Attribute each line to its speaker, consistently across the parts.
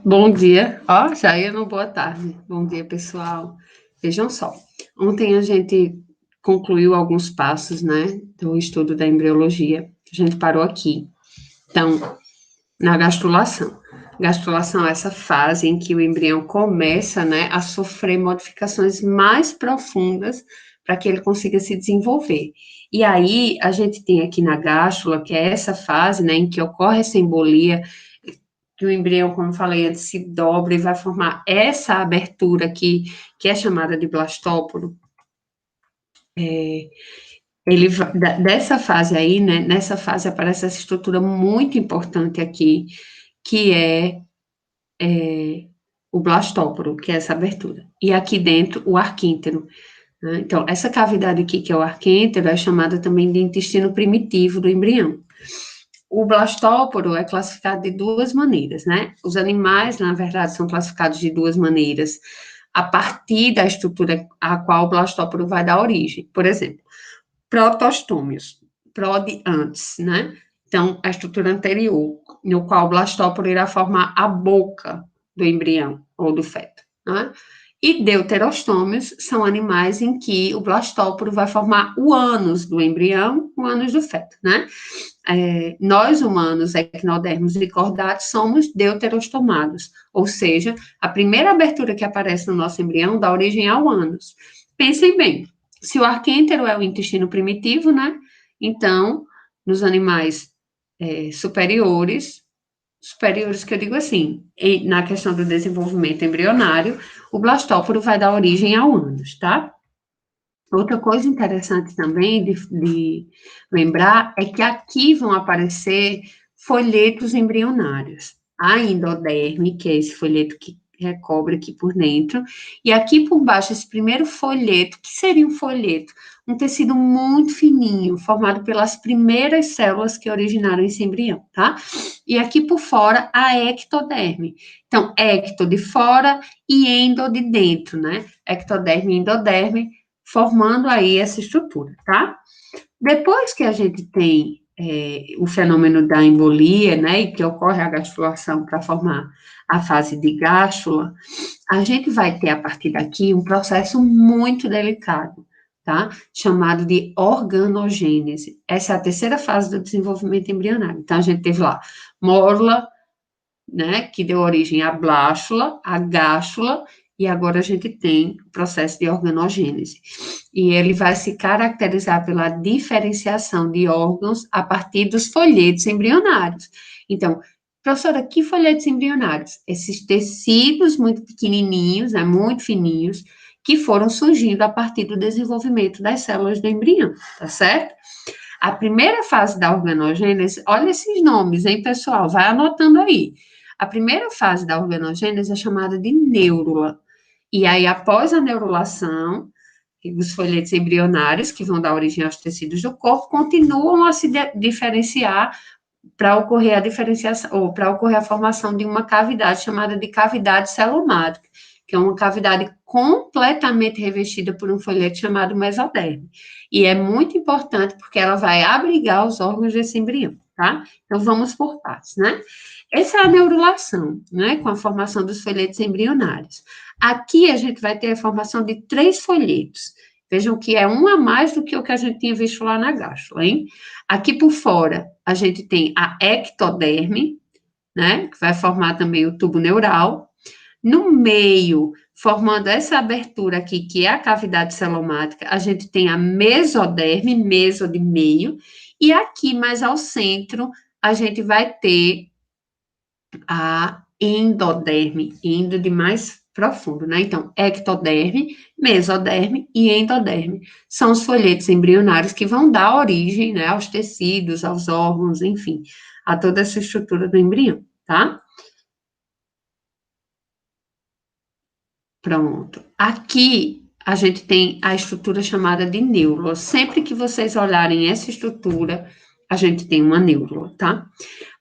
Speaker 1: Bom dia. Ó, já ia no boa tarde. Bom dia, pessoal. Vejam só, ontem a gente concluiu alguns passos, né, do estudo da embriologia. A gente parou aqui. Então, na gastrulação. Gastrulação é essa fase em que o embrião começa, né, a sofrer modificações mais profundas para que ele consiga se desenvolver. E aí, a gente tem aqui na gástrula, que é essa fase, né, em que ocorre essa embolia, que o embrião, como falei antes, se dobra e vai formar essa abertura aqui, que é chamada de blastóporo. Dessa fase aí, né, nessa fase aparece essa estrutura muito importante aqui, que é o blastóporo, que é essa abertura. E aqui dentro, o arquíntero, né? Então, essa cavidade aqui, que é o arquíntero, é chamada também de intestino primitivo do embrião. O blastóporo é classificado de duas maneiras, né? Os animais, na verdade, são classificados de duas maneiras, a partir da estrutura a qual o blastóporo vai dar origem. Por exemplo, protostômios, prode antes, né? Então, a estrutura anterior, no qual o blastóporo irá formar a boca do embrião ou do feto, né? E deuterostômios são animais em que o blastóporo vai formar o ânus do embrião, o ânus do feto, né? Nós humanos, equinodermos e cordados, somos deuterostomados, ou seja, a primeira abertura que aparece no nosso embrião dá origem ao ânus. Pensem bem, se o arquêntero é o intestino primitivo, né? Então, nos animais superiores que eu digo assim, na questão do desenvolvimento embrionário, o blastóporo vai dar origem ao ânus, tá? Outra coisa interessante também de lembrar é que aqui vão aparecer folhetos embrionários. A endoderme, que é esse folheto que recobre aqui por dentro, e aqui por baixo, esse primeiro folheto, que seria um folheto? Um tecido muito fininho, formado pelas primeiras células que originaram esse embrião, tá? E aqui por fora, a ectoderme. Então, ecto de fora e endo de dentro, né? Ectoderme e endoderme, formando aí essa estrutura, tá? Depois que a gente tem o fenômeno da embolia, né, e que ocorre a gastrulação para formar a fase de gástrula, a gente vai ter a partir daqui um processo muito delicado, tá? Chamado de organogênese. Essa é a terceira fase do desenvolvimento embrionário. Então, a gente teve lá mórula, né, que deu origem à blástula, à gástrula, e agora a gente tem o processo de organogênese. E ele vai se caracterizar pela diferenciação de órgãos a partir dos folhetos embrionários. Então, professora, que folhetos embrionários? Esses tecidos muito pequenininhos, né, muito fininhos, que foram surgindo a partir do desenvolvimento das células do embrião, tá certo? A primeira fase da organogênese, olha esses nomes, hein, pessoal? Vai anotando aí. A primeira fase da organogênese é chamada de neurula. E aí, após a neurulação, os folhetos embrionários, que vão dar origem aos tecidos do corpo, continuam a se diferenciar para ocorrer a diferenciação, ou para ocorrer a formação de uma cavidade chamada de cavidade celomática, que é uma cavidade completamente revestida por um folheto chamado mesoderme. E é muito importante porque ela vai abrigar os órgãos desse embrião, tá? Então, vamos por partes, né? Essa é a neurulação, né? Com a formação dos folhetos embrionários. Aqui a gente vai ter a formação de 3 folhetos. Vejam que é um a mais do que o que a gente tinha visto lá na gástrula, hein? Aqui por fora, a gente tem a ectoderme, né? Que vai formar também o tubo neural. No meio, formando essa abertura aqui, que é a cavidade celomática, a gente tem a mesoderme, meso de meio, e aqui mais ao centro, a gente vai ter a endoderme, endo de mais profundo, né? Então, ectoderme, mesoderme e endoderme são os folhetos embrionários que vão dar origem, né, aos tecidos, aos órgãos, enfim, a toda essa estrutura do embrião, tá? Pronto. Aqui a gente tem a estrutura chamada de neurula. Sempre que vocês olharem essa estrutura, a gente tem uma neurula, tá?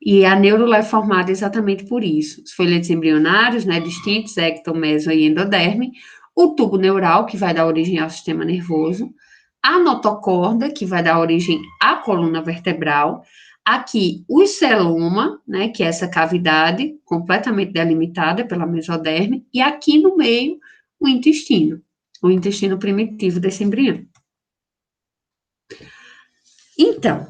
Speaker 1: E a neurula é formada exatamente por isso. Os folhetos embrionários, né, distintos, ecto, meso e endoderme, o tubo neural, que vai dar origem ao sistema nervoso, a notocorda, que vai dar origem à coluna vertebral, Aqui, o celoma, né, que é essa cavidade completamente delimitada pela mesoderme, e aqui no meio, o intestino primitivo desse embrião. Então,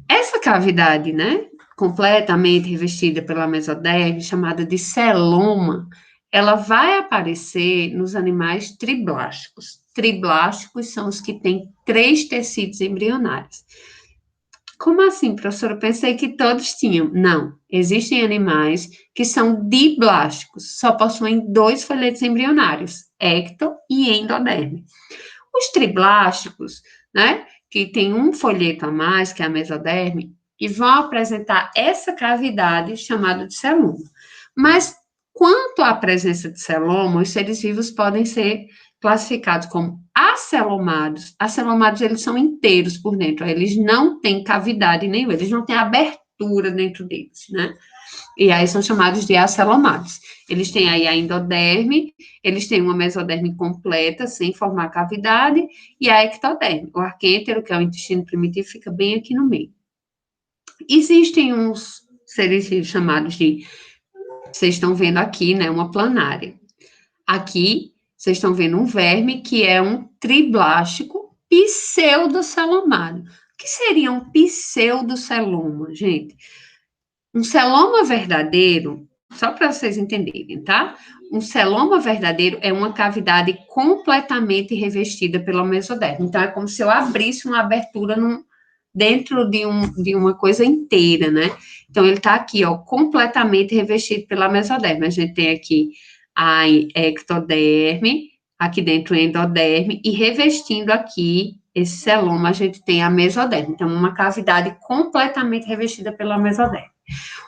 Speaker 1: essa cavidade, né, completamente revestida pela mesoderme, chamada de celoma, ela vai aparecer nos animais triblásticos. Triblásticos são os que têm 3 tecidos embrionários. Como assim, professora? Eu pensei que todos tinham. Não, existem animais que são diblásticos, só possuem 2 folhetos embrionários, ecto e endoderme. Os triblásticos, né, que tem um folheto a mais, que é a mesoderme, e vão apresentar essa cavidade chamada de celoma. Mas, quanto à presença de celoma, os seres vivos podem ser classificados como acelomados. Acelomados, eles são inteiros por dentro, eles não têm cavidade nenhuma, eles não têm abertura dentro deles, né? E aí são chamados de acelomados. Eles têm aí a endoderme, eles têm uma mesoderme completa, sem formar cavidade, e a ectoderme. O arquêntero, que é o intestino primitivo, fica bem aqui no meio. Existem uns seres chamados de, vocês estão vendo aqui, né, uma planária. Aqui, vocês estão vendo um verme que é um triblástico pseudocelomado. O que seria um pseudoceloma, gente? Um celoma verdadeiro, só para vocês entenderem, tá? Um celoma verdadeiro é uma cavidade completamente revestida pela mesoderme. Então, é como se eu abrisse uma abertura dentro de uma coisa inteira, né? Então, ele está aqui, ó, completamente revestido pela mesoderme. A gente tem aqui a ectoderme, aqui dentro o endoderme, e revestindo aqui esse celoma, a gente tem a mesoderme. Então, uma cavidade completamente revestida pela mesoderme.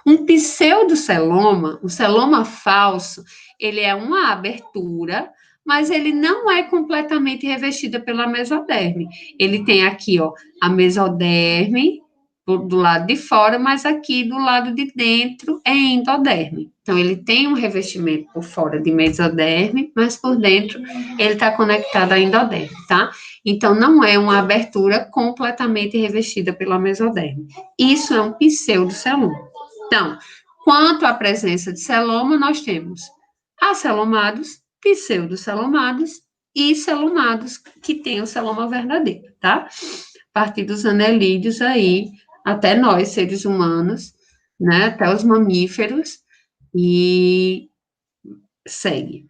Speaker 1: Um pseudoceloma, um celoma falso, ele é uma abertura, mas ele não é completamente revestida pela mesoderme. Ele tem aqui, ó, a mesoderme do lado de fora, mas aqui do lado de dentro é endoderme. Então, ele tem um revestimento por fora de mesoderme, mas por dentro ele está conectado à endoderme, tá? Então, não é uma abertura completamente revestida pela mesoderme. Isso é um pseudoceloma. Então, quanto à presença de celoma, nós temos acelomados, pseudocelomados e celomados que têm o celoma verdadeiro, tá? A partir dos anelídeos aí, até nós, seres humanos, né, até os mamíferos, e segue.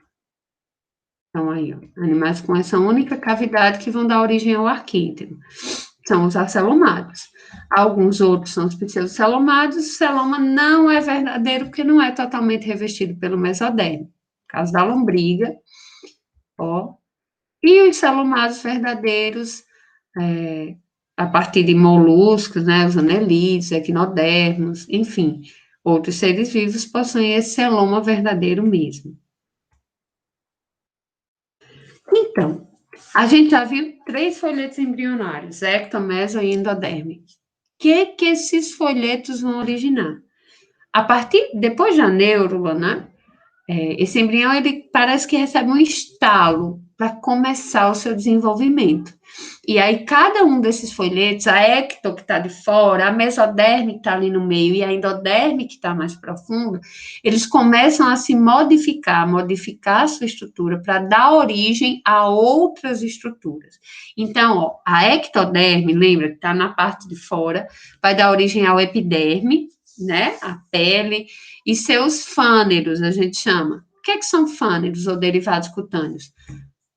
Speaker 1: Então, aí, ó, animais com essa única cavidade que vão dar origem ao arquêntero. São os acelomados. Alguns outros são os pseudocelomados. O celoma não é verdadeiro porque não é totalmente revestido pelo mesoderme. No caso da lombriga, ó. E os celomados verdadeiros, a partir de moluscos, né, os anelídeos, equinodermos, enfim, outros seres vivos possuem esse celoma verdadeiro mesmo. Então, a gente já viu 3 folhetos embrionários, ecto, meso e endoderme. O que esses folhetos vão originar? A partir, depois da neurula, né? Esse embrião, ele parece que recebe um estalo para começar o seu desenvolvimento. E aí, cada um desses folhetos, a ecto que está de fora, a mesoderme que está ali no meio e a endoderme que está mais profunda, eles começam a se modificar a sua estrutura para dar origem a outras estruturas. Então, ó, a ectoderme, lembra que está na parte de fora, vai dar origem ao epiderme, né, a pele, e seus fâneros, a gente chama. O que são fâneros ou derivados cutâneos?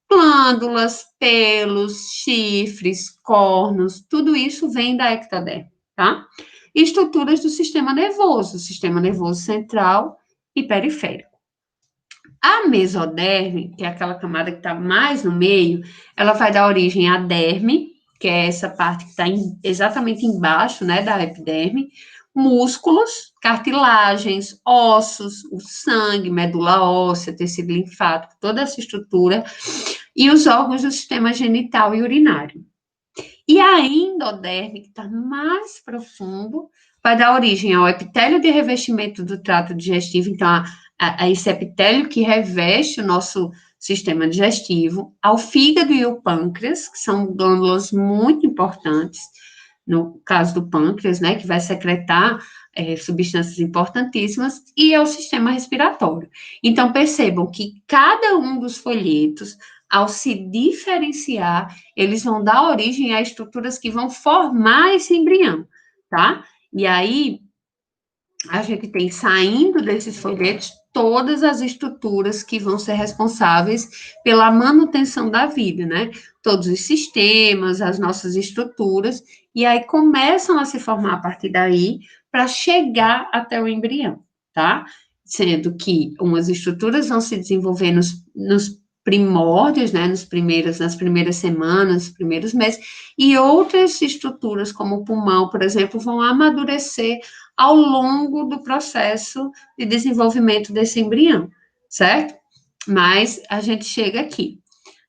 Speaker 1: Glândulas, pelos, chifres, cornos, tudo isso vem da ectoderme, tá? E estruturas do sistema nervoso central e periférico. A mesoderme, que é aquela camada que está mais no meio, ela vai dar origem à derme, que é essa parte que está exatamente embaixo, né, da epiderme, músculos, cartilagens, ossos, o sangue, medula óssea, tecido linfático, toda essa estrutura, e os órgãos do sistema genital e urinário. E a endoderme, que está mais profundo, vai dar origem ao epitélio de revestimento do trato digestivo, então, a esse epitélio que reveste o nosso sistema digestivo, ao fígado e ao pâncreas, que são glândulas muito importantes, no caso do pâncreas, né, que vai secretar substâncias importantíssimas, e é o sistema respiratório. Então, percebam que cada um dos folhetos, ao se diferenciar, eles vão dar origem a estruturas que vão formar esse embrião, tá? E aí, a gente tem saindo desses folhetos todas as estruturas que vão ser responsáveis pela manutenção da vida, né? Todos os sistemas, as nossas estruturas, e aí começam a se formar a partir daí para chegar até o embrião, tá? Sendo que umas estruturas vão se desenvolver nos primórdios, né, nas primeiras semanas, nos primeiros meses, e outras estruturas, como o pulmão, por exemplo, vão amadurecer ao longo do processo de desenvolvimento desse embrião, certo? Mas a gente chega aqui,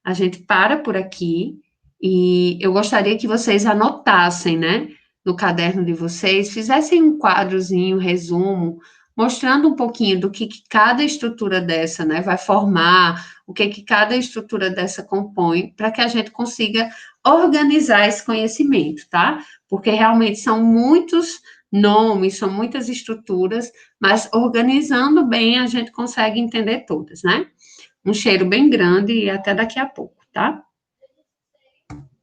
Speaker 1: a gente para por aqui, e eu gostaria que vocês anotassem, né, no caderno de vocês, fizessem um quadrozinho, um resumo, mostrando um pouquinho do que cada estrutura dessa, né, vai formar, o que cada estrutura dessa compõe, para que a gente consiga organizar esse conhecimento, tá? Porque realmente são muitos nomes, são muitas estruturas, mas organizando bem a gente consegue entender todas, né? Um cheiro bem grande e até daqui a pouco, tá?